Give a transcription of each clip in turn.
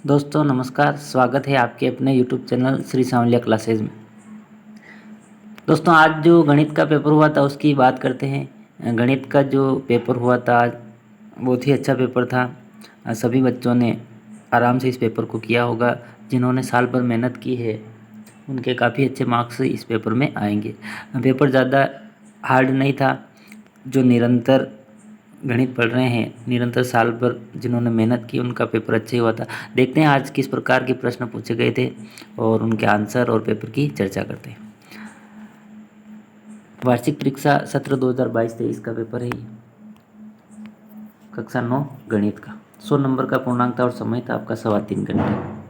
दोस्तों नमस्कार, स्वागत है आपके अपने YouTube channel Shri Sanwaliya classes में। दोस्तों आज जो गणित का पेपर हुआ था उसकी बात करते हैं। गणित का जो पेपर हुआ था आज बहुत ही अच्छा पेपर था। सभी बच्चों ने आराम से इस पेपर को किया होगा। जिन्होंने साल भर मेहनत की है उनके काफ़ी अच्छे मार्क्स इस पेपर में आएंगे। पेपर ज़्यादा हार्ड नहीं था। जो निरंतर गणित पढ़ रहे हैं, निरंतर साल भर जिन्होंने मेहनत की उनका पेपर अच्छा ही हुआ था। देखते हैं आज किस प्रकार के प्रश्न पूछे गए थे और उनके आंसर और पेपर की चर्चा करते हैं। वार्षिक परीक्षा सत्र 2022-23 का पेपर है ये। कक्षा 9 गणित का 100 नंबर का पूर्णांक था और समय था आपका 3.25 घंटे।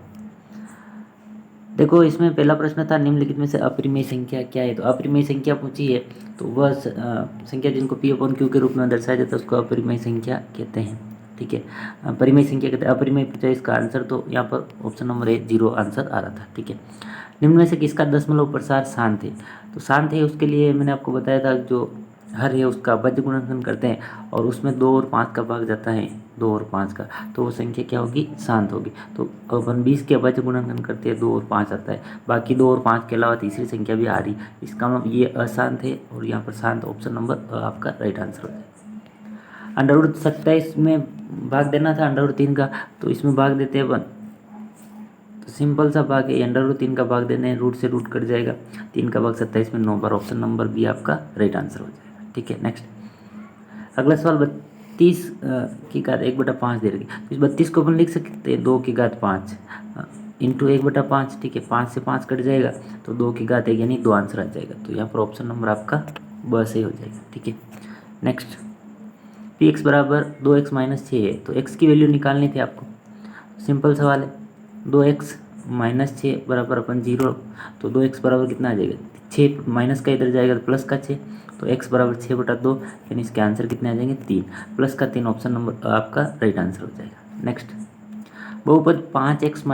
देखो इसमें पहला प्रश्न था निम्नलिखित में से अपरिमेय संख्या क्या है। तो अपरिमेय संख्या पूछी है तो वह संख्या जिनको P/Q के रूप में दर्शाया जाता है उसको अपरिमेय संख्या कहते हैं। ठीक है, परिमेय संख्या कहते हैं। अपरिमेय पूछा इसका आंसर तो यहाँ पर ऑप्शन नंबर ए 0 आंसर आ रहा था। ठीक है, निम्न में से किसका दशमलव प्रसार शांत है। तो शांत है उसके लिए मैंने आपको बताया था जो हर है उसका अभाज्य गुणनखंड करते हैं और उसमें 2 और 5 का भाग जाता है, 2 और 5 का, तो वो संख्या क्या होगी, शांत होगी। तो अपन 20 के अभाज्य गुणनखंड करते हैं 2 और 5 आता है, बाकी 2 और 5 के अलावा तीसरी संख्या भी आ रही। इसका मतलब ये अशांत है और यहाँ पर शांत, ऑप्शन नंबर आपका राइट आंसर हो जाएगा। अंडर रूट 27 में भाग देना था अंडर रूट 3 का, तो इसमें भाग देते हैं अपन, तो सिंपल सा भाग है, अंडर रूट 3 का भाग देने, रूट से रूट कट जाएगा, 3 का भाग 27 में 9 बार, ऑप्शन नंबर बी आपका राइट आंसर हो जाएगा। ठीक है, नेक्स्ट अगला सवाल 32 की घात 1/5 दे रखी। तो इस 32 को अपन लिख सकते हैं 2 की घात 5 इंटू 1/5। ठीक है, 5 से 5 कट जाएगा तो 2 की घात 1 यानी 2 आंसर आ जाएगा। तो यहाँ पर ऑप्शन नंबर आपका ब सही हो जाएगा। ठीक है, नेक्स्ट Px बराबर 2x - 6 है तो x की वैल्यू निकालनी थी आपको। सिंपल सवाल है, 2x - 6 बराबर अपन 0, तो 2x बराबर कितना आ जाएगा, 6 माइनस का इधर जाएगा तो प्लस का 6, तो x बराबर 6/2 यानी इसके आंसर कितने आ जाएंगे, 3, प्लस का 3, ऑप्शन नंबर आपका राइट आंसर हो जाएगा। नेक्स्ट बहुपद 5x -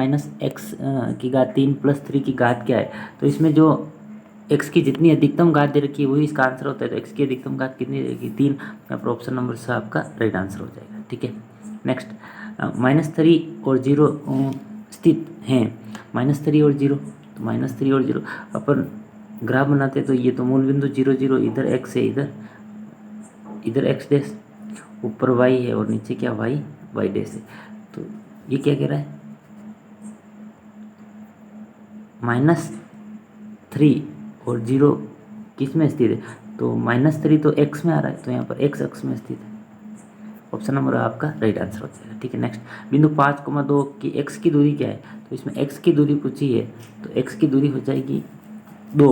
x की घात 3 + 3 की घात क्या है। तो इसमें जो x की जितनी अधिकतम घात दे रखी है वही इसका आंसर होता है। तो x की अधिकतम घात कितनी रहेगी, 3, यहाँ पर ऑप्शन नंबर से आपका राइट आंसर हो जाएगा। ठीक है, नेक्स्ट -3 और 0 स्थित हैं, -3 और 0, तो -3 और 0 अपन ग्राफ बनाते तो ये तो मूल बिंदु 0 0, इधर x है, इधर x डैश, ऊपर y है और नीचे क्या y डैश है। तो ये क्या कह रहा है, -3 और 0 किस में स्थित है, तो -3 तो x में आ रहा है, तो यहाँ पर x अक्ष में स्थित है, ऑप्शन नंबर आपका राइट आंसर हो जाएगा। ठीक है, नेक्स्ट बिंदु 5,2 की x की दूरी क्या है। तो इसमें x की दूरी पूछी है तो x की दूरी हो जाएगी 2,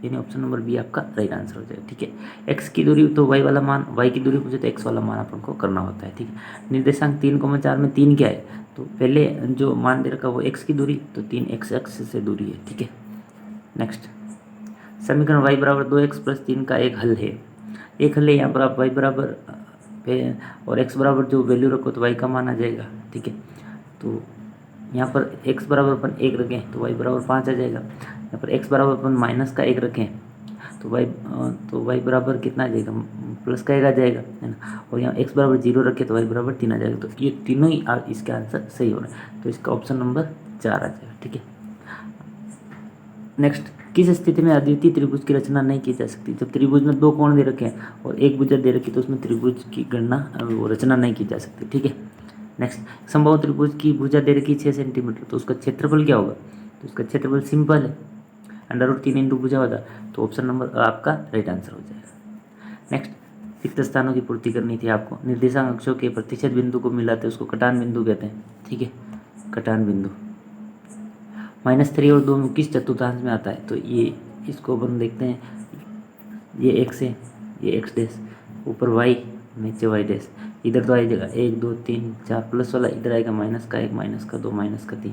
यानी ऑप्शन नंबर बी आपका राइट आंसर हो जाएगा। ठीक है, x की दूरी तो y वाला मान, y की दूरी पूछे तो x वाला मान अपन को करना होता है। ठीक है, निर्देशांक 3,4 में 3 क्या है, तो पहले जो मान दे रखा वो x की दूरी, तो 3 x अक्ष से दूरी है। ठीक है, नेक्स्ट समीकरण y बराबर 2x + 3 का एक हल है। एक हल है, यहाँ पर आप y बराबर और x बराबर जो वैल्यू रखो तो y का मान आ जाएगा। ठीक है, तो यहाँ पर x बराबर अपन 1 रखें तो y बराबर 5 आ जाएगा। यहाँ पर x बराबर अपन -1 रखें तो y बराबर कितना आ जाएगा, प्लस का 1 आ जाएगा, है ना। और यहाँ x बराबर 0 रखें तो y बराबर 3 आ जाएगा। तो ये तीनों ही इसके आंसर सही हो रहे हैं, तो इसका ऑप्शन नंबर 4 आ जाएगा। ठीक है, नेक्स्ट किस स्थिति में अद्वितीय त्रिभुज की रचना नहीं की जा सकती। जब त्रिभुज में 2 कोण दे रखे हैं और एक भुजा दे रखी तो उसमें त्रिभुज की गणना वो रचना नहीं की जा सकती। ठीक है, नेक्स्ट संभव त्रिभुज की भुजा दे रखी 6 सेंटीमीटर, तो उसका क्षेत्रफल क्या होगा। तो उसका क्षेत्रफल सिंपल है, अंडर रूट 3 इंटू भुजा होता, तो ऑप्शन नंबर आपका राइट आंसर हो जाएगा। नेक्स्ट रिक्त स्थानों की पूर्ति करनी थी आपको। निर्देशांक अक्षों के प्रतिशत बिंदु को मिलाते हैं उसको कटान बिंदु कहते हैं। ठीक है, कटान बिंदु -3 और 2 किस चतुर्थांश में आता है, तो ये इसको अपन देखते हैं, ये x है, ये x डैश, ऊपर y, नीचे y डैश, इधर तो आएगा 1 2 3 4 प्लस वाला, इधर आएगा -1 -2 -3,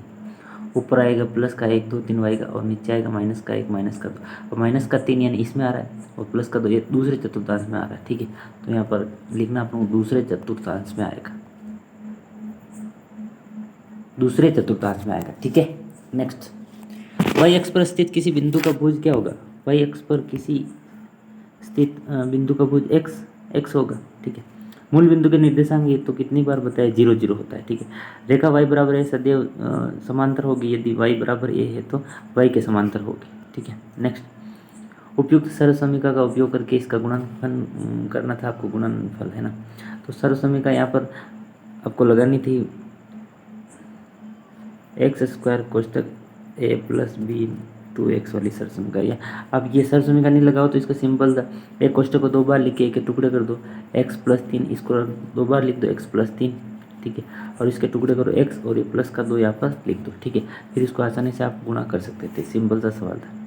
ऊपर आएगा +1 2 3 y का और नीचे आएगा -1 -2 और -3 यानी इसमें आ रहा है और +2 ये दूसरे चतुर्थांश में आ रहा है। ठीक है, तो यहाँ पर लिखना अपन दूसरे चतुर्थांश में आएगा, दूसरे चतुर्थांश में आएगा। ठीक है, नेक्स्ट y अक्ष पर स्थित किसी बिंदु का भुज क्या होगा। y अक्ष पर किसी स्थित बिंदु का भुज x होगा। ठीक है, मूल बिंदु के निर्देशांक ये तो कितनी बार बताया, 0 0 होता है। ठीक है, रेखा y बराबर a सदैव समांतर होगी, यदि y बराबर a है तो y के समांतर होगी। ठीक है, नेक्स्ट, उपयुक्त सर्वसमीका का उपयोग करके इसका गुणनफल करना था आपको, गुणनफल है ना। तो सर्वसमीका यहाँ पर आपको लगानी थी एक्स स्क्वायर कोष्टक a प्लस बी 2x वाली सरसमीका। या अब ये सरसमीका नहीं लगाओ तो इसका सिंपल था, एक कोष्टक को 2 बार लिख के एक के टुकड़े कर दो, x प्लस 3, इसको 2 बार लिख दो x प्लस 3। ठीक है, और इसके टुकड़े करो x और ये प्लस का 2 यहाँ पर लिख दो। ठीक है, फिर इसको आसानी से आप गुणा कर सकते थे, सिंपल सा सवाल था।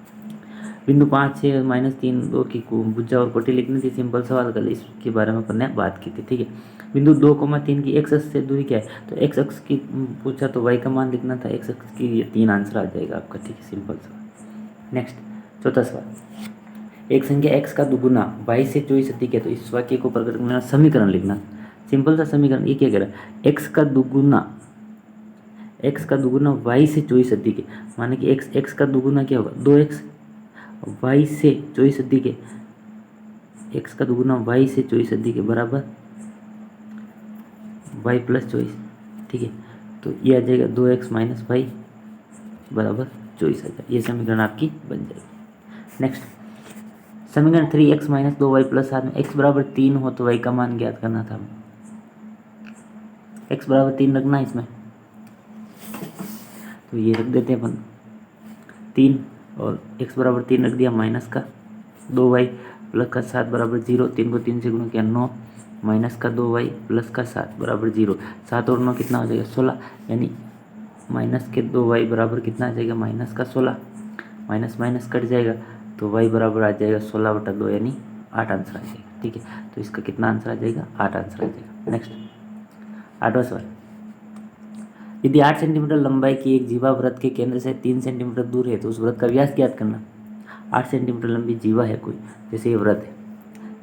बिंदु 5 6 -3 2 की भुजा और कोटि लिखनी थी, सिंपल सवाल, कल इसके बारे में अपन ने बात की थी। ठीक है, बिंदु 2,3 की x अक्ष से दूरी क्या है, तो x अक्ष की पूछा तो y का मान लिखना था, x अक्ष की, ये 3 आंसर आ जाएगा आपका। ठीक है, सिंपल सवाल। नेक्स्ट, चौथा सवाल, एक संख्या x का दुगुना y से 24 अधिक है, तो इस वाक्य को प्रकट करना, समीकरण लिखना, सिंपल सा समीकरण। ये क्या कह रहा है, x का दुगुना y से 24 अधिक है, माने कि x का दुगुना क्या होगा, 2x, y से 24 अधिक है, x का दुगुना y से 24 अधिक है बराबर y प्लस 24। ठीक है, तो ये आ जाएगा 2x माइनस वाई बराबर 24 आ जाएगा, ये समीकरण आपकी बन जाएगी। नेक्स्ट, समीकरण 3x माइनस 2y प्लस 7 में x बराबर 3 हो तो y का मान ज्ञात करना था। x बराबर 3 रखना है इसमें, तो ये रख देते हैं अपन 3, और x बराबर 3 रख दिया, माइनस का 2y प्लस का 7 बराबर 0, 3 को 3 से गुणा किया 9, माइनस का 2y प्लस का 7 बराबर 0, 7 और 9 कितना हो जाएगा 16, यानी माइनस के 2y बराबर कितना आ जाएगा, माइनस का 16, माइनस माइनस कट जाएगा तो y बराबर आ जाएगा 16/2, यानी 8 आंसर आ जाएगा। ठीक है, तो इसका कितना आंसर आ जाएगा, 8 आंसर आ जाएगा। नेक्स्ट, 8वां सवाल, यदि 8 सेंटीमीटर लंबाई की एक जीवा वृत्त के केंद्र से 3 सेंटीमीटर दूर है तो उस वृत्त का व्यास ज्ञात करना। 8 सेंटीमीटर लंबी जीवा है कोई, जैसे ये वृत्त है,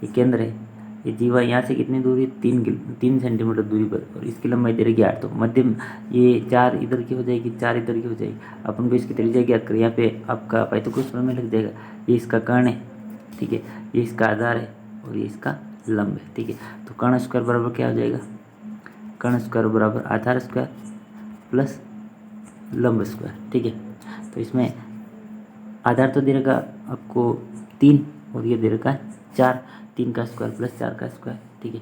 ये केंद्र है, ये जीवा यहाँ से कितनी दूरी है, 3 सेंटीमीटर दूरी पर, और इसकी लंबाई दे रही 8, तो मध्यम ये 4 इधर की हो जाएगी, 4 इधर की हो जाएगी। अपन को इसकी त्रिज्या ज्ञात करें, यहाँ पे आपका पाइथागोरस प्रमेय लग जाएगा, ये इसका कर्ण है। ठीक है, ये इसका आधार है और ये इसका लंब है। ठीक है, तो कर्ण स्क्वायर बराबर क्या हो जाएगा, कर्ण स्क्वायर बराबर आधार स्क्वायर प्लस लंब स्क्वायर। ठीक है, तो इसमें आधार तो दे रखा आपको 3 और ये दे रखा है 4, 3 का स्क्वायर प्लस 4 का स्क्वायर। ठीक है,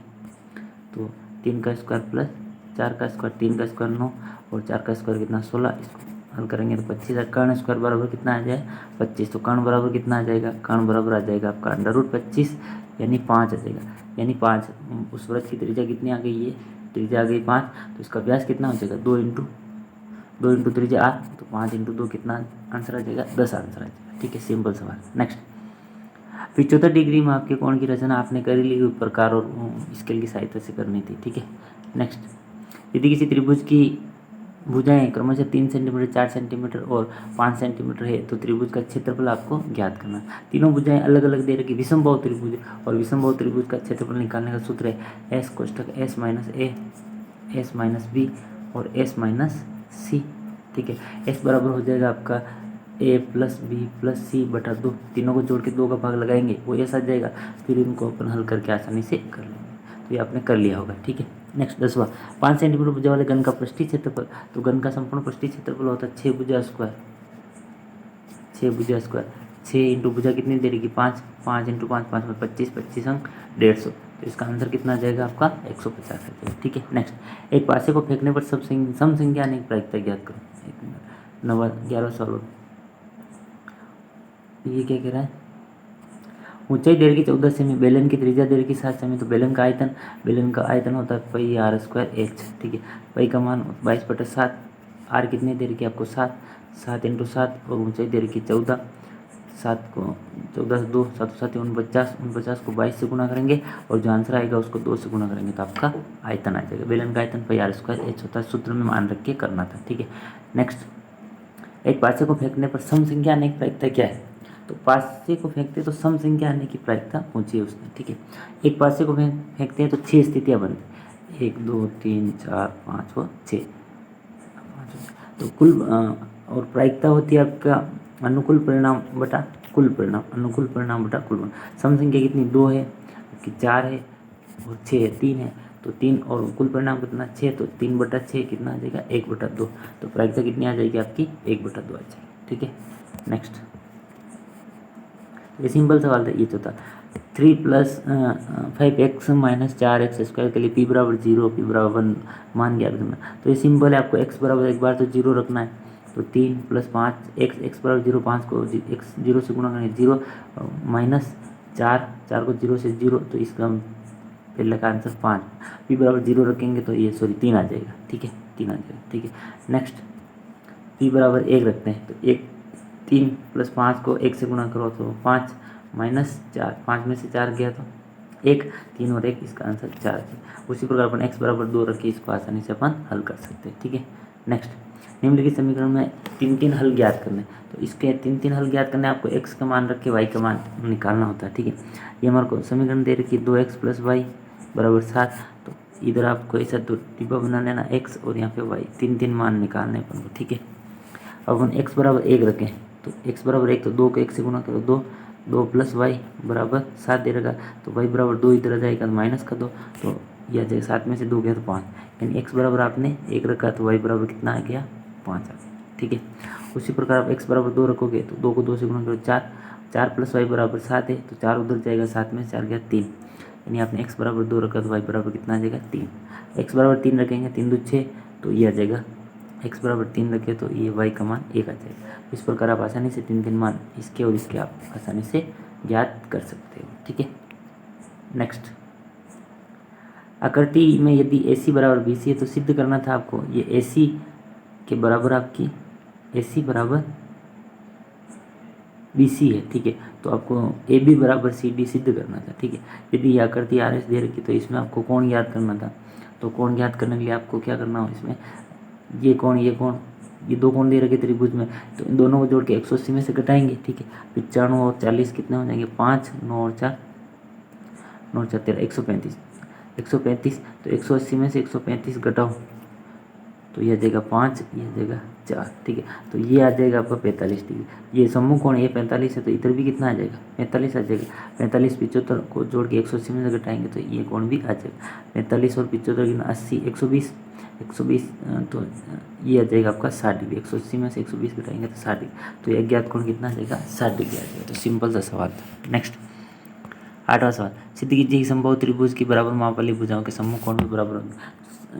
तो 3 का स्क्वायर प्लस 4 का स्क्वायर, 3 का स्क्वायर 9 और 4 का स्क्वायर कितना 16, इसको हल करेंगे तो 25। कर्ण स्क्वायर बराबर कितना आ जाए 25, तो कर्ण बराबर कितना आ जाएगा, कर्ण बराबर आ जाएगा आपका √25, यानी 5 आ जाएगा, यानी 5। उस वृत्त की त्रिज्या कितनी आ गई है, त्रिज्या आ गई 5, तो इसका व्यास कितना हो जाएगा 2 इंटू त्रिज्या 8, तो 5 इंटू 2 कितना आंसर आ जाएगा, 10 आंसर आ जाएगा। ठीक है, सिंपल सवाल। नेक्स्ट, 75 डिग्री में आपके कोण की रचना आपने कर ली हुई प्रकार और स्केल की सहायता से करनी थी। ठीक है, नेक्स्ट, यदि किसी त्रिभुज की भुजाएं क्रमशः 3 सेंटीमीटर 4 सेंटीमीटर और 5 सेंटीमीटर है तो त्रिभुज का क्षेत्रफल आपको ज्ञात करना। तीनों भुजाएं अलग अलग दे रखी, विषमबाहु त्रिभुज, और विषमबाहु त्रिभुज का क्षेत्रफल निकालने का सूत्र है s कोष्ठक s minus a s minus b और s माइनस c। ठीक है, s बराबर हो जाएगा आपका a प्लस बी प्लस सी बटा 2, तीनों को जोड़ के 2 का भाग लगाएंगे वो s आ जाएगा, फिर इनको अपन हल करके आसानी से कर लेंगे, तो ये आपने कर लिया होगा। ठीक है, नेक्स्ट 10वां, 5 सेंटीमीटर भुजा वाले घन का पृष्ठीय क्षेत्रफल, तो घन का संपूर्ण पृष्ठीय क्षेत्रफल होता है 6 भुजा स्क्वायर, 6 इंटू भुजा कितनी दे रही, 5, 5 इंटू 5 5 में 25, 25 अंक 150, तो इसका आंसर कितना आ जाएगा आपका 150 आ जाएगा। ठीक है, नेक्स्ट, एक पासे को फेंकने पर सम संख्या अनेक प्रायिकता ज्ञात करो। 11वां सवाल, ये क्या कह रहा है, ऊंचाई दे रखी 14 सेमी, बेलन की त्रिज्या दे रखी 7 सेमी, तो बेलन का आयतन होता है पाई r स्क्वायर h। ठीक है, पाई का मान 22/7, r कितने दे रखी आपको 7 इंटू 7, और ऊंचाई दे रखी 14, 7 को 14 से 2 7 7 49 को 22 से गुणा करेंगे और जो आंसर आएगा उसको 2 से गुणा करेंगे तो आपका आयतन आ जाएगा। बेलन का आयतन पाई r स्क्वायर h होता है, सूत्र में मान रख के करना था। ठीक है, नेक्स्ट, एक पासे को फेंकने पर सम संख्या अनेक प्रायिकता क्या है, तो पासे को फेंकते तो सम संख्या आने की प्रायिकता पूछी है उसने। ठीक है, एक पासे को फेंकते हैं तो 6 स्थितियाँ बनती, 1 2 3 4 5 और 6, तो कुल और प्रायिकता होती है आपका अनुकूल परिणाम बटा कुल परिणाम, अनुकूल परिणाम बटा कुल परिणाम। सम संख्या कितनी 2 है, कि 4 है और 6 है, 3 है, तो 3 और कुल परिणाम कितना 6, तो 3/6 कितना आ जाएगा 1/2। तो प्रायिकता कितनी आ जाएगी आपकी 1/2 आ जाएगी। ठीक है, नेक्स्ट ये सिंपल सवाल था ये चौथा। 3 + 5x - 4x² के लिए p बराबर 0 p बराबर 1 मान ज्ञात करना। तो ये सिंपल है, आपको x बराबर एक बार तो 0 रखना है, तो 3 + 5 x बराबर 0, 5 को x 0 से गुणा करेंगे 0 -4 4 को 0 से 0, तो इसका पहले का आंसर 5। p बराबर 0 रखेंगे तो ये 3 आ जाएगा। ठीक है, 3 आ जाएगा। ठीक है, नेक्स्ट p बराबर 1 रखते हैं, तो 3 + 5 को 1 से गुणा करो तो 5 -4, 5 में से 4 गया तो 1, 3 और 1, इसका आंसर 4 है। उसी प्रकार अपन x बराबर 2 रख के इसको आसानी से अपन हल कर सकते हैं। ठीक है, नेक्स्ट निम्नलिखित समीकरण में 3 हल ज्ञात करने। तो इसके 3 हल ज्ञात करने आपको x का मान रख के y का मान निकालना होता है। ठीक है, ये हमारे को समीकरण दे रखी 2x + y बराबर 7। तो इधर आपको ऐसा दो डिब्बा बना लेना x और यहाँ पे y, 3 मान निकालने अपन को। ठीक है, अब हम x बराबर 1 रखें, तो x बराबर 1, तो 2 को 1 से गुणा करो 2 + y बराबर 7 दे रखा, तो y बराबर 2 इधर आ जाएगा, माइनस का 2, तो यह आ जाएगा 7 में से 2 गया तो 5, यानी x बराबर आपने 1 रखा तो y बराबर कितना आ गया 5 आ गया। ठीक है, उसी प्रकार आप x बराबर 2 रखोगे तो 2 को 2 से गुणा करो 4, 4 + y बराबर 7 है, तो 4 उधर जाएगा, 7 में से 4 गया 3, यानी आपने x बराबर 2 रखा तो y बराबर कितना आ जाएगा 3। x बराबर 3 रखेंगे, 3 × 6, तो ये आ जाएगा, x बराबर 3 रखे तो ये y का मान 1 आ जाएगा। इस प्रकार आप आसानी से 3 मान इसके और इसके आप आसानी से ज्ञात कर सकते हो। ठीक है, नेक्स्ट आकृति में यदि AC बराबर BC है तो सिद्ध करना था आपको ये AC के बराबर आपकी AC बराबर BC है। ठीक है, तो आपको AB बराबर CD सिद्ध करना था। ठीक है, यदि ये आकृति RS दे रखी तो इसमें आपको कोण ज्ञात करना था। तो कोण ज्ञात करने के लिए आपको क्या करना हो, इसमें ये कोण ये दो कोण दे रखे त्रिभुज में, तो इन दोनों को जोड़ के 180 में से घटाएंगे। ठीक है, 95 और 40 कितने हो जाएंगे 5, 9 और 4 13, 135, तो 180 में से 135 घटाओ तो ये आ जाएगा 5, ये आ जाएगा 4। ठीक है, तो ये आ जाएगा आपका 45 डिग्री। ये सम्मुख कोण ये 45 है, तो इधर भी कितना आ जाएगा 45 आ जाएगा। 45 75 को जोड़ के 180 में से घटाएंगे तो ये कोण भी आ जाएगा 45 और 75 कितना 80, 120, तो ये आ जाएगा आपका 60 डिग्री। 180 में से 120 घटाएंगे तो 60 डिग्री, तो ये अज्ञात कोण कितना आ जाएगा 60 डिग्री आ जाएगा। तो सिंपल सा सवाल था। नेक्स्ट 8वां सवाल, सिद्ध कीजिए कि समबाहु त्रिभुज की बराबर माप वाली भुजाओं के सम्मुख कोण भी बराबर होंगे।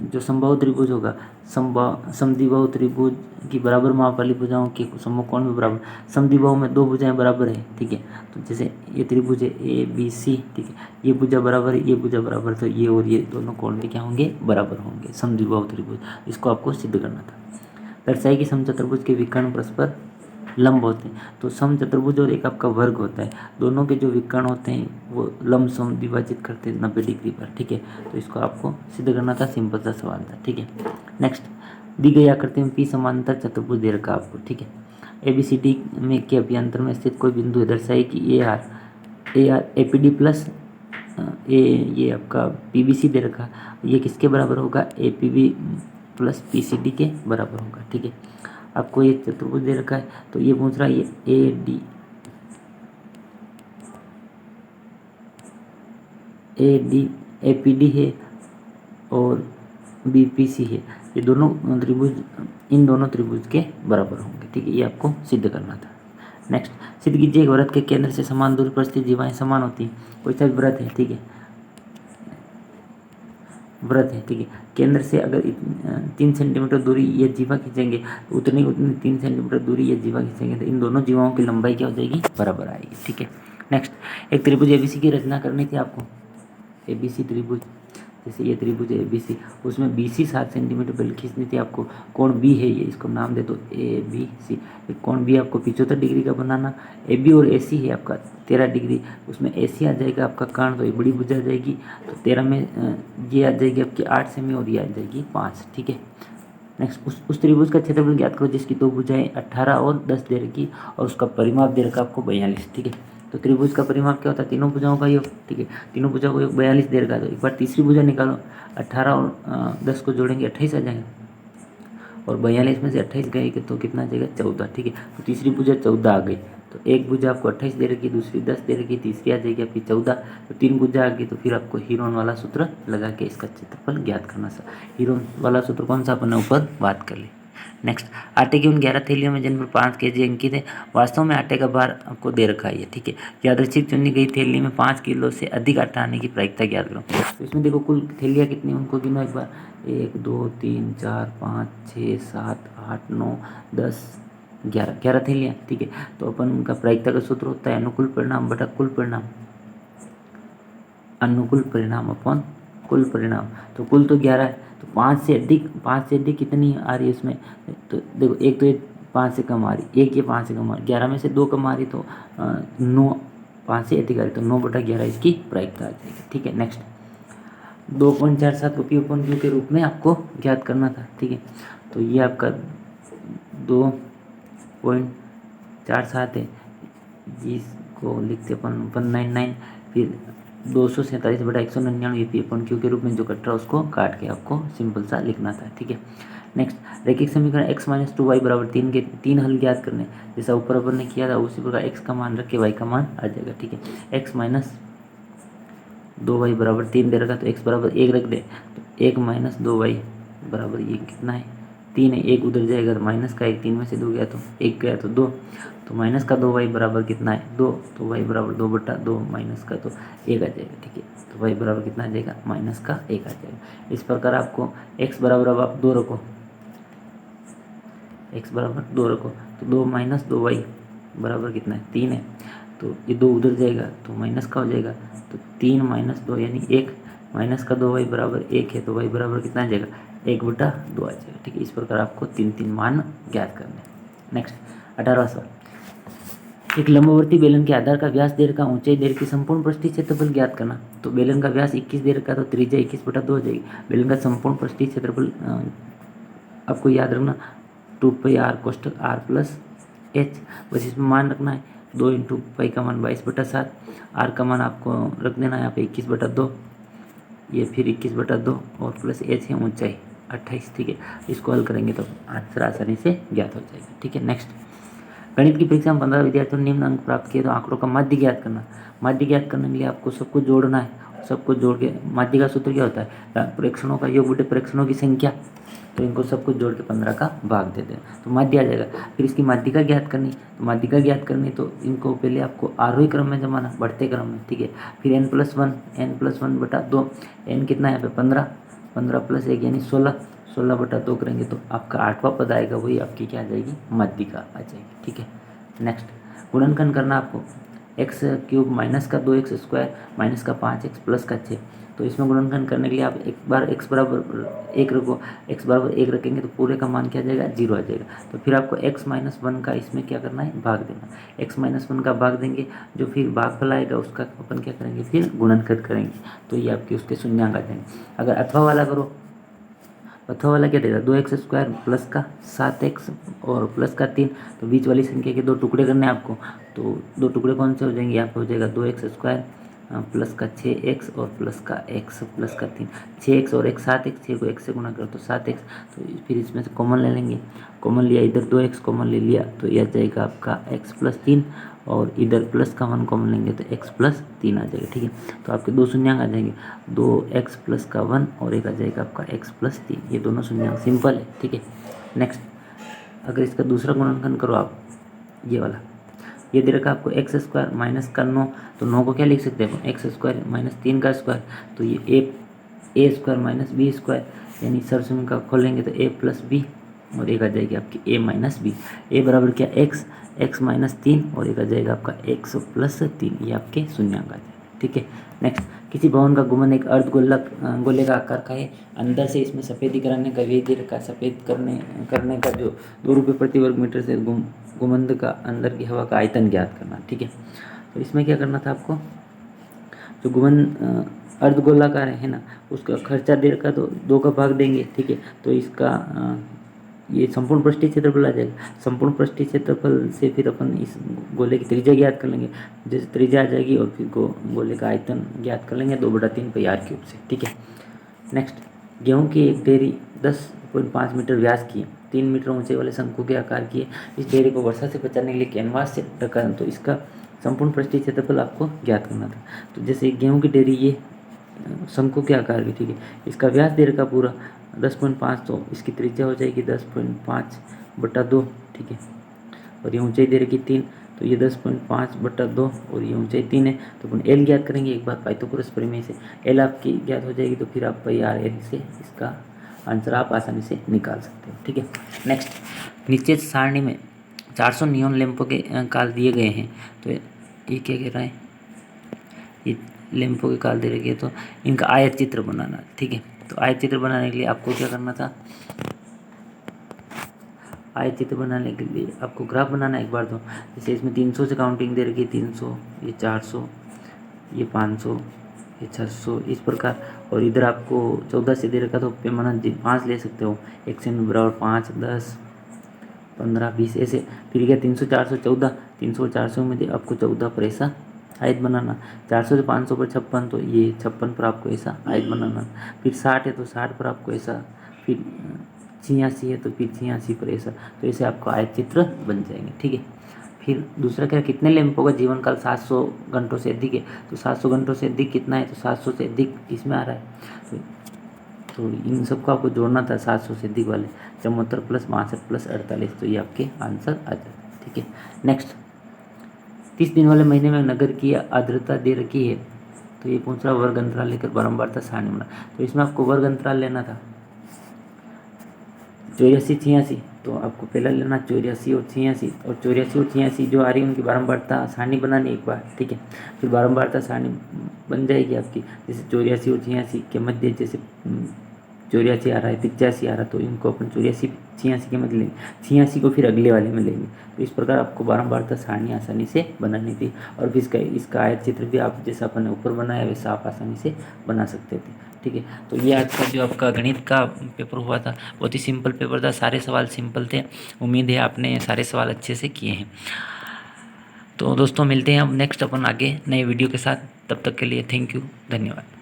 जो समबाहु त्रिभुज होगा, समद्विबाहु त्रिभुज की बराबर माप वाली भुजाओं के सम्मुख कोण भी बराबर। समद्विबाहु में 2 भुजाएं बराबर है। ठीक है, तो जैसे ये त्रिभुज है ABC, ठीक है, ये भुजा बराबर है, ये भुजा बराबर, तो ये और ये दोनों कोण भी क्या होंगे बराबर होंगे, समद्विबाहु त्रिभुज। इसको आपको सिद्ध करना था। दर्शाए कि समचतुर्भुज के विकर्ण परस्पर लंब होते हैं। तो समचतुर्भुज और एक आपका वर्ग होता है, दोनों के जो विकर्ण होते हैं वो लंब सम विभाजित करते हैं 90 डिग्री पर। ठीक है, तो इसको आपको सिद्ध करना था, सिंपल सा सवाल था। ठीक है, नेक्स्ट दी गई आकृति में P समांतर चतुर्भुज दे रखा आपको। ठीक है, ABCD में के अभ्यंतर में स्थित कोई बिंदु है, दर्शाए कि AR APD प्लस ये आपका PBC दे रखा, ये किसके बराबर होगा APB प्लस PCD के बराबर होगा। ठीक है, आपको ये चतुर्भुज दे रखा है, तो ये पूछ रहा है ये APD है और BPC है, ये दोनों त्रिभुज इन दोनों त्रिभुज के बराबर होंगे। ठीक है, ये आपको सिद्ध करना था। नेक्स्ट सिद्ध कीजिए कि वृत्त के केंद्र से समान दूरी पर स्थित जीवाएं समान होती हैं। कोई सा वृत्त है, ठीक है, वृत्त है, ठीक है, केंद्र से अगर 3 सेंटीमीटर दूरी ये जीवा खींचेंगे तो उतनी 3 सेंटीमीटर दूरी ये जीवा खींचेंगे, तो इन दोनों जीवाओं की लंबाई क्या हो जाएगी बराबर आएगी। ठीक है, नेक्स्ट एक त्रिभुज ABC की रचना करनी थी आपको। ABC त्रिभुज, जैसे ये त्रिभुज है ABC, उसमें BC 7 सेंटीमीटर पहले खींचनी थी आपको। कोण B है ये, इसको नाम दे दो ABC। कोण B आपको 75 डिग्री का बनाना। AB और AC है आपका 13 डिग्री, उसमें AC आ जाएगा आपका कर्ण, तो ये बड़ी भुजा आ जाएगी, तो 13 में ये आ जाएगी आपकी 8 सेमी और ये आ जाएगी 5। ठीक है, नेक्स्ट उस त्रिभुज का क्षेत्रफल ज्ञात करो जिसकी 2 भुजाएं 18 और 10 दे रखी और उसका परिमाप दे रखा आपको 42। ठीक है, तो त्रिभुज का परिमाप क्या होता है, तीनों भुजाओं का योग। ठीक है, तीनों भुजाओं को योग 42 दे रखा, तो एक बार तीसरी भुजा निकालो, 18 और 10 को जोड़ेंगे 28 आ जाएगा, और 42 में से 28 गए तो कितना आ जाएगा 14। ठीक है, तो तीसरी भुजा 14 आ गई, तो एक भुजा आपको 28 दे रखी, दूसरी 10 दे रखी, तीसरी आ जाएगी आपकी 14, तो 3 भुजा आ गई। तो फिर आपको हीरोन वाला सूत्र लगा के इसका क्षेत्रफल ज्ञात करना। हीरोन वाला सूत्र कौन सा अपन ने ऊपर बात कर ली। नेक्स्ट, आटे की उन 11 थैलियों में जिन पर 5 kg अंकित है, वास्तव में आटे का भार आपको दे रखा है, ठीक है। यादृच्छिक चुनी गई थैली में 5 किलो से अधिक आटा आने की प्रायिकता ज्ञात करो। तो इसमें देखो कुल थैलियाँ कितनी, उनको गिनो एक बार, 1 2 3 4 5 6 7 8 9 10 11 थैलियाँ, ठीक है। तो अपन उनका प्रायिकता का सूत्र होता है अनुकूल परिणाम बटा कुल परिणाम, अनुकूल परिणाम अपन कुल परिणाम। तो कुल तो 11 है, तो 5 से अधिक कितनी आ रही है उसमें, तो देखो एक तो ये 5 से कम आ रही, एक ये 5 से कम आ रही, 11 में से 2 कम आ रही, तो 9 5 से अधिक आ रही, तो 9/11 इसकी प्रायिकता आ जाएगी, ठीक है। नेक्स्ट, 2.47 को P/Q के रूप में आपको ज्ञात करना था, ठीक है। तो ये आपका 2.47 है, जिसको लिखते अपन 199, फिर 247/199 P/Q के रूप में जो कट रहा है उसको काट के आपको सिंपल सा लिखना था, ठीक है। नेक्स्ट, रैखिक समीकरण x - 2y = 3 के 3 हल ज्ञात करने, जैसा ऊपर अपन ने किया था उसी प्रकार x का मान रख के y का मान आ जाएगा, ठीक है। x - 2y = 3 दे रखा, तो x = 1 रख दे, तो 1 - 2y बराबर ये कितना है 3 है, एक उधर जाएगा तो माइनस का 1, 3 में से 2 गया तो 1 गया तो 2, तो माइनस का 2y बराबर कितना है 2, तो y बराबर 2/2 माइनस का तो 1 आ जाएगा, ठीक है। तो y बराबर कितना आ जाएगा माइनस का 1 आ जाएगा। इस प्रकार आपको x बराबर अब आप 2 रखो, x बराबर 2 रखो, तो 2 - 2y बराबर कितना है 3 है, तो ये 2 उधर जाएगा तो माइनस का हो जाएगा, तो 3 - 2 यानी 1, माइनस का 2y बराबर 1 है, तो y बराबर कितना आ जाएगा 1/2 आ जाएगा, ठीक है। इस प्रकार आपको 3 मान ज्ञात करने हैं। नेक्स्ट, 18वां सवाल, एक लंबवर्ती बेलन के आधार का व्यास दे रखा, ऊंचाई दे रखी, संपूर्ण पृष्ठीय क्षेत्रफल ज्ञात करना। तो बेलन का व्यास 21 दे रखा, तो त्रिज्या 21/2 हो जाएगी। बेलन का संपूर्ण पृष्ठीय क्षेत्रफल आपको याद रखना 2πr कोष्ठक r + h, बस इसमें मान रखना है 2 × पाई का मान 22/7, r का मान आपको रख देना है यहाँ पे 21/2, ये फिर 21/2 और प्लस h है ऊंचाई 28, ठीक है। इसको हल करेंगे तो आंसर आसानी से ज्ञात हो जाएगा, ठीक है। नेक्स्ट, गणित की परीक्षा में 15 विद्यार्थियों ने निम्न अंक प्राप्त किए, तो आंकड़ों का माध्य ज्ञात करना। माध्य ज्ञात करने के लिए आपको सबको जोड़ना है, सबको जोड़ के माध्य का सूत्र क्या होता है प्रेक्षणों का योग बटे प्रेक्षणों की संख्या, तो इनको सब कुछ जोड़ के 15 का भाग दे दें तो माध्य आ जाएगा। फिर इसकी माध्यिका ज्ञात करनी, तो माध्यिका ज्ञात करनी तो इनको पहले आपको आरोही क्रम में जमाना, बढ़ते क्रम में, ठीक है। फिर n+1/2, n कितना है यहाँ पे 15 + 1 यानी 16/2 करेंगे तो आपका 8वां पद आएगा, वही आपकी क्या आ जाएगी माध्यिका आ जाएगी, ठीक है। नेक्स्ट, गुणनखंड करना आपको x³ - का 2x² - का 5x + का 6, तो इसमें गुणनखंड करने के लिए आप एक बार x बराबर 1 रखो, x बराबर 1 रखेंगे तो पूरे का मान क्या आ जाएगा 0 आ जाएगा। तो फिर आपको x - 1 का इसमें क्या करना है भाग देना, x - 1 का भाग देंगे, जो फिर भागफल आएगा उसका अपन क्या करेंगे फिर गुणनखंड करेंगे, तो ये आपके उसके शून्यांक आ जाएंगे। अगर अथवा वाला करो, अथवा वाला क्या देगा 2x² + का 7x और प्लस का 3, तो बीच वाली संख्या के 2 टुकड़े करने हैं आपको, तो 2 टुकड़े कौन से हो जाएंगे, यहाँ पे हो जाएगा 2x² + का 6x और प्लस का x प्लस का 3, 6x और x 7x, 6 को x से गुणा करो तो 7x, तो फिर इसमें से कॉमन ले लेंगे, कॉमन लिया इधर 2x कॉमन ले लिया तो यह आ जाएगा आपका x + 3, और इधर प्लस का 1 कॉमन लेंगे तो x + 3 आ जाएगा, ठीक है। तो आपके 2 शून्यांक आ जाएंगे, 2x + का 1 और एक आ जाएगा आपका x + 3, ये दोनों शून्यांक सिंपल है, ठीक है। नेक्स्ट, अगर इसका दूसरा गुणनखंड करो आप, ये वाला, ये दे रखा आपको x² - का 9, तो 9 को क्या लिख सकते हैं x² - 3 का स्क्वायर, तो ये a² - b² यानी सरसम का खोलेंगे तो a + b और एक आ जाएगी आपकी a - b, a बराबर क्या x - 3 और एक आ जाएगा आपका x + 3, ये आपके शून्यांक आ जाएगा, ठीक है। नेक्स्ट, किसी भवन का गुंबद एक अर्ध गोले का आकार का है, अंदर से इसमें सफ़ेदीकरण का व्यय दे रखा, सफ़ेद करने का जो 2 रुपये प्रति वर्ग मीटर से गुंबद का अंदर की हवा का आयतन ज्ञात करना, ठीक है। तो इसमें क्या करना था आपको, जो गुंबद अर्धगोलाकार है ना, उसका खर्चा दे रखा तो 2 का भाग देंगे, ठीक है। तो इसका ये संपूर्ण पृष्ठीय क्षेत्रफल आ जाएगा, संपूर्ण पृष्ठीय क्षेत्रफल से फिर अपन इस गोले की त्रिज्या ज्ञात कर लेंगे, जैसे त्रिज्या आ जाएगी और फिर गोले का आयतन ज्ञात कर लेंगे 2/3 πr³ से, ठीक है। नेक्स्ट, गेहूं की एक ढेरी 10 1.5 मीटर व्यास की है, 3 मीटर ऊंचे वाले शंकु के आकार की है। इस डेयरी को वर्षा से बचाने के लिए कैनवास से ढका, तो इसका संपूर्ण पृष्ठीय क्षेत्रफल आपको ज्ञात करना था। तो जैसे गेहूं की डेयरी ये शंकु के आकार की, ठीक है, इसका व्यास दे रखा पूरा 10.5, तो इसकी त्रिज्या हो जाएगी 10.5/2, ठीक है, और ये ऊंचाई दे रखी 3, तो ये 10.5/2 और ये ऊंचाई 3 है। तो अपन एल ज्ञात करेंगे एक बार पाइथागोरस प्रमेय से। एल आपकी ज्ञात हो जाएगी, तो फिर आप पाई आर एल से इसका आंसर आप आसानी से निकाल सकते हो, ठीक है। नेक्स्ट, नीचे सारणी में 400 नियॉन लैंपों के काल दिए गए हैं। तो ये क्या कह रहा है, ये लैंपों के काल दे रखे हैं, तो इनका आयत चित्र बनाना, ठीक है। तो आयत चित्र बनाने के लिए आपको क्या करना था, आयत चित्र बनाने के लिए आपको ग्राफ बनाना एक बार। तो जैसे इसमें 300 से काउंटिंग दे रखी है, 300, ये 400, ये 500, ये 600, इस प्रकार। और इधर आपको 14 से दे रखा, तो पैमाना 5 ले सकते हो, एक से बराबर 5, 10, 15, 20 ऐसे। फिर क्या 300, 400, 14, 300 और 400 में आपको 14 पर ऐसा आयत बनाना। 400 से 500 पर 56, तो ये 56 पर आपको ऐसा आयत बनाना। फिर 60 है तो 60 पर आपको ऐसा, फिर 86 है तो फिर 86 पर ऐसा। तो ऐसे आपको आयत चित्र बन जाएंगे, ठीक है। फिर दूसरा क्या, कितने लैंपों का जीवन काल 700 घंटों से अधिक है। तो 700 घंटों से अधिक कितना है, तो 700 से अधिक इसमें आ रहा है। तो इन सबको आपको जोड़ना था, 700 से अधिक वाले 74 + 62 + 48, तो ये आपके आंसर आ जाए, ठीक है। नेक्स्ट, 30 दिन वाले महीने में नगर की आर्द्रता दे रखी है। तो ये पूछ रहा वर्ग अंतराल लेकर बारंबारता सारणी बना। तो इसमें आपको वर्ग अंतराल लेना था 84, 86, तो आपको पहला लेना 84 और 86, और 84 और 86 जो आ रही है उनकी बारंबारता सारणी बनानी एक बार, ठीक है। फिर बारंबारता सारणी बन जाएगी आपकी, जैसे 84 और 86 के मध्य, जैसे 84 आ रहा है, 85 आ रहा है, तो इनको अपन 84, 86 के मध्य लेंगे, 86 को फिर अगले वाले में लेंगे। तो इस प्रकार आपको बारंबारता सारणी आसानी से बनानी थी। और फिर इसका आयत चित्र भी आप जैसा अपन ने ऊपर बनाया वैसा आप आसानी से बना सकते थे, ठीक है। तो ये आज का जो आपका गणित का पेपर हुआ था, बहुत ही सिंपल पेपर था, सारे सवाल सिंपल थे। उम्मीद है आपने सारे सवाल अच्छे से किए हैं। तो दोस्तों मिलते हैं अब नेक्स्ट अपन आगे नए वीडियो के साथ, तब तक के लिए थैंक यू, धन्यवाद।